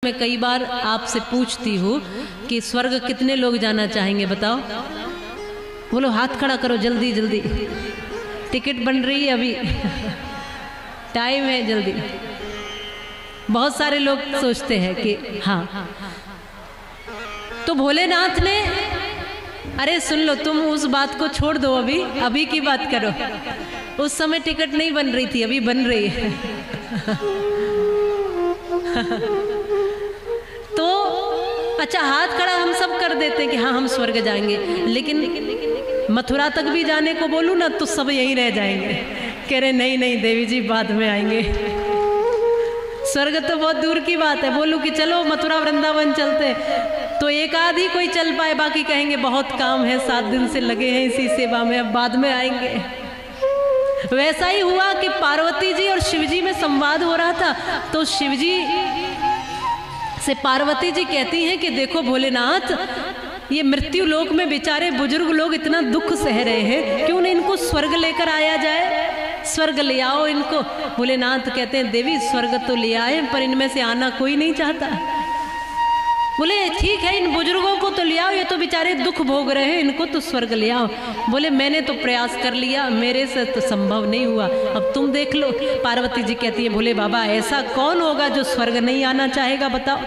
मैं कई बार आपसे पूछती हूँ कि स्वर्ग कितने लोग जाना चाहेंगे, बताओ। बोलो हाथ खड़ा करो जल्दी जल्दी, टिकट बन रही है अभी, टाइम है जल्दी। बहुत सारे लोग सोचते हैं कि हाँ। तो भोलेनाथ ने, अरे सुन लो, तुम उस बात को छोड़ दो, अभी की बात करो। उस समय टिकट नहीं बन रही थी, अभी बन रही है। तो अच्छा, हाथ खड़ा हम सब कर देते हैं कि हाँ हम स्वर्ग जाएंगे, लेकिन मथुरा तक भी जाने को बोलूँ ना तो सब यहीं रह जाएंगे। कह रहे नहीं नहीं देवी जी बाद में आएंगे, स्वर्ग तो बहुत दूर की बात है। बोलूँ कि चलो मथुरा वृंदावन चलते, तो एक आध ही कोई चल पाए, बाकी कहेंगे बहुत काम है, 7 दिन से लगे हैं इसी सेवा में, अब बाद में आएंगे। वैसा ही हुआ कि पार्वती जी और शिवजी में संवाद हो रहा था, तो शिवजी से पार्वती जी कहती हैं कि देखो भोलेनाथ, ये मृत्यु लोक में बेचारे बुजुर्ग लोग इतना दुख सह रहे हैं, क्यों नहीं इनको स्वर्ग लेकर आया जाए, स्वर्ग ले आओ इनको। भोलेनाथ कहते हैं देवी स्वर्ग तो ले आए, पर इनमें से आना कोई नहीं चाहता। बोले ठीक है, इन बुजुर्गों को तो ले आओ, ये तो बेचारे दुख भोग रहे हैं, इनको तो स्वर्ग ले आओ। बोले मैंने तो प्रयास कर लिया, मेरे से तो संभव नहीं हुआ, अब तुम देख लो। पार्वती जी कहती है भोले बाबा ऐसा कौन होगा जो स्वर्ग नहीं आना चाहेगा, बताओ।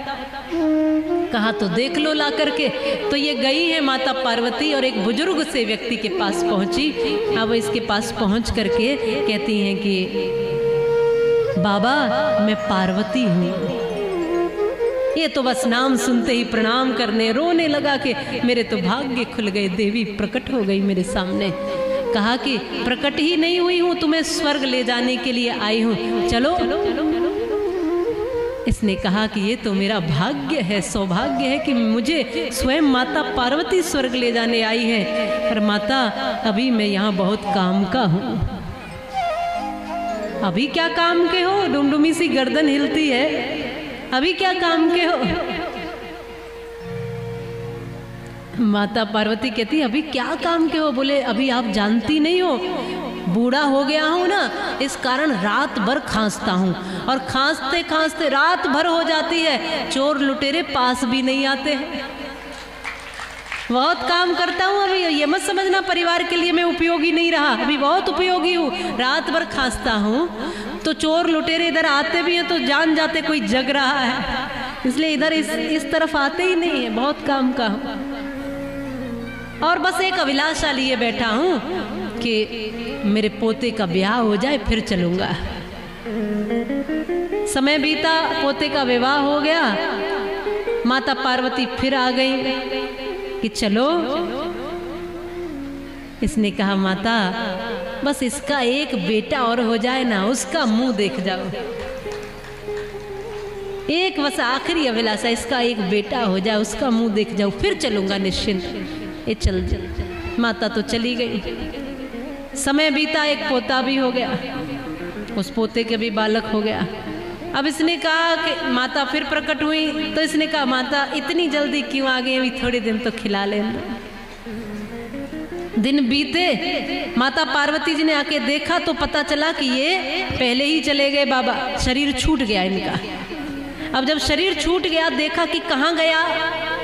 कहा तो देख लो ला करके। तो ये गई है माता पार्वती और एक बुजुर्ग से व्यक्ति के पास पहुंची। अब इसके पास पहुंच करके कहती हैं कि बाबा मैं पार्वती हूँ। ये तो बस नाम सुनते ही प्रणाम करने, रोने लगा कि मेरे तो भाग्य खुल गए, देवी प्रकट हो गई मेरे सामने। कहा कि प्रकट ही नहीं हुई हूँ, तुम्हें स्वर्ग ले जाने के लिए आई हूँ, चलो। इसने कहा कि ये तो मेरा भाग्य है, सौभाग्य है कि मुझे स्वयं माता पार्वती स्वर्ग ले जाने आई है, पर माता अभी मैं यहाँ बहुत काम का हूँ। अभी क्या काम के हो, डुमडुमी सी गर्दन हिलती है, अभी क्या काम के हो। माता पार्वती कहती अभी क्या काम के हो। बोले अभी आप जानती नहीं हो, बूढ़ा हो गया हूं ना, इस कारण रात भर खांसता हूं, और खांसते खांसते रात भर हो जाती है, चोर लुटेरे पास भी नहीं आते हैं। बहुत काम करता हूँ अभी, ये मत समझना परिवार के लिए मैं उपयोगी नहीं रहा, अभी बहुत उपयोगी हूँ। रात भर खांसता हूँ तो चोर लुटेरे इधर आते भी हैं तो जान जाते कोई जग रहा है, इसलिए इधर इस तरफ आते ही नहीं है, बहुत काम का हूँ। और बस एक अभिलाषा लिए बैठा हूँ कि मेरे पोते का ब्याह हो जाए फिर चलूँगा। समय बीता, पोते का विवाह हो गया, माता पार्वती फिर आ गई कि चलो। इसने कहा माता बस इसका एक बेटा और हो जाए ना, उसका मुंह देख जाओ, एक बस आखिरी अभिलाषा, इसका एक बेटा हो जाए, उसका मुंह देख जाओ, फिर चलूंगा निश्चिंत। ये चल माता तो चली गई। समय बीता, एक पोता भी हो गया, उस पोते के भी बालक हो गया। अब इसने कहा कि माता फिर प्रकट हुई, तो इसने कहा माता इतनी जल्दी क्यों आ गई, अभी थोड़े दिन तो खिला लेना। दिन बीते, माता पार्वती जी ने आके देखा तो पता चला कि ये पहले ही चले गए बाबा, शरीर छूट गया इनका। अब जब शरीर छूट गया, देखा कि कहाँ गया,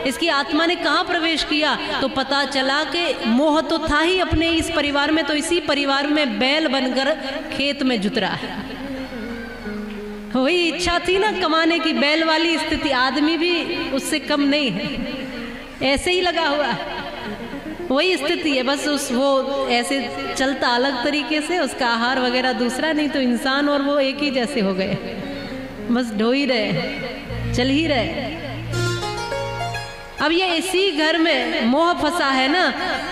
इसकी आत्मा ने कहाँ प्रवेश किया, तो पता चला कि मोह तो था ही अपने इस परिवार में, तो इसी परिवार में बैल बनकर खेत में जुत रहा है। वही इच्छा थी ना कमाने की, बैल वाली स्थिति, आदमी भी उससे कम नहीं है, ऐसे ही लगा हुआ है, वही स्थिति है। बस वो ऐसे चलता अलग तरीके से, उसका आहार वगैरह दूसरा, नहीं तो इंसान और वो एक ही जैसे हो गए, बस ढो ही रहे, चल ही रहे। अब ये इसी घर में मोह फंसा है ना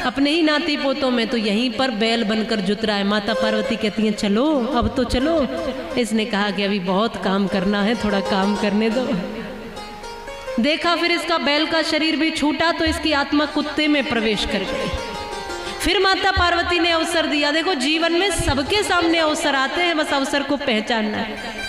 अपने ही नाती पोतों में, तो यहीं पर बैल बनकर जुत रहा है। माता पार्वती कहती हैं चलो अब तो चलो। इसने कहा कि अभी बहुत काम करना है, थोड़ा काम करने दो। देखा फिर इसका बैल का शरीर भी छूटा, तो इसकी आत्मा कुत्ते में प्रवेश कर गई। फिर माता पार्वती ने अवसर दिया। देखो जीवन में सबके सामने अवसर आते हैं, बस अवसर को पहचानना है।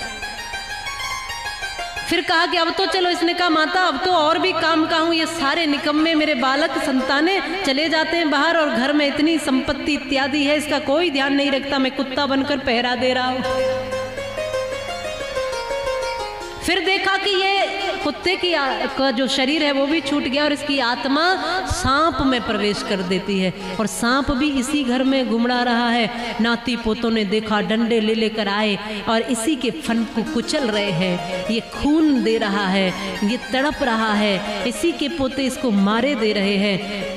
फिर कहा कि अब तो चलो। इसने कहा माता अब तो और भी काम का हूँ, ये सारे निकम्मे मेरे बालक संताने चले जाते हैं बाहर, और घर में इतनी संपत्ति इत्यादि है, इसका कोई ध्यान नहीं रखता, मैं कुत्ता बनकर पहरा दे रहा हूँ। फिर देखा कि ये कुत्ते का जो शरीर है वो भी छूट गया और इसकी आत्मा सांप में प्रवेश कर देती है। और सांप भी इसी घर में घुमड़ा रहा है। नाती पोतों ने देखा, डंडे ले लेकर आए और इसी के फन को कुचल रहे हैं। ये खून दे रहा है, ये तड़प रहा है, इसी के पोते इसको मारे दे रहे हैं।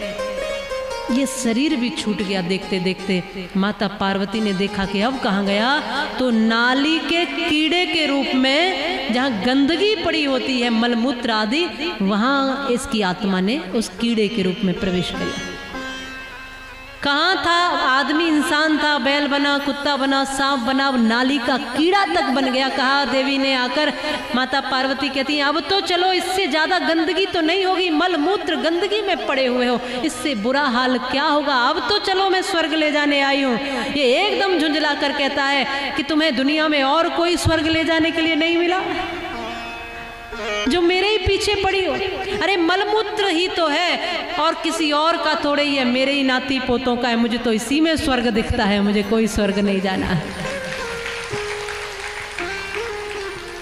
ये शरीर भी छूट गया देखते देखते। माता पार्वती ने देखा कि अब कहाँ गया, तो नाली के कीड़े के रूप में जहाँ गंदगी पड़ी होती है, मलमूत्र आदि, वहाँ इसकी आत्मा ने उस कीड़े के रूप में प्रवेश किया। कहाँ था? आदमी इंसान था, बैल बना, कुत्ता बना, सांप बना, नाली का कीड़ा तक बन गया। कहा देवी ने आकर, माता पार्वती कहती हैं अब तो चलो, इससे ज्यादा गंदगी तो नहीं होगी, मल मूत्र गंदगी में पड़े हुए हो, इससे बुरा हाल क्या होगा, अब तो चलो मैं स्वर्ग ले जाने आई हूँ। ये एकदम झुंझला कर कहता है कि तुम्हें दुनिया में और कोई स्वर्ग ले जाने के लिए नहीं मिला जो मेरे ही पीछे पड़ी हो? अरे मलमूत्र ही तो है और किसी और का थोड़े ही है, मेरे ही नाती पोतों का है, मुझे तो इसी में स्वर्ग दिखता है, मुझे कोई स्वर्ग नहीं जाना है।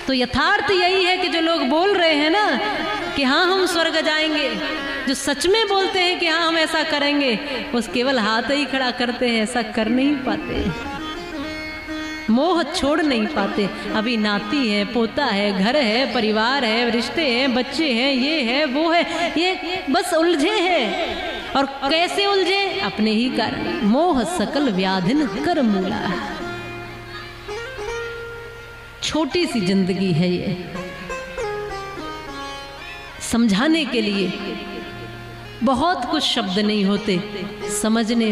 तो यथार्थ यही है कि जो लोग बोल रहे हैं ना कि हाँ हम स्वर्ग जाएंगे, जो सच में बोलते हैं कि हाँ हम ऐसा करेंगे, वो केवल हाथ ही खड़ा करते हैं, ऐसा कर नहीं पाते, मोह छोड़ नहीं पाते। अभी नाती है, पोता है, घर है, परिवार है, रिश्ते हैं, बच्चे हैं, ये है वो है, ये बस उलझे हैं। और कैसे उलझे? अपने ही कारण। मोह सकल व्याधिन कर मूला। छोटी सी जिंदगी है ये, समझाने के लिए बहुत कुछ शब्द नहीं होते, समझने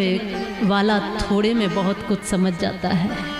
वाला थोड़े में बहुत कुछ समझ जाता है।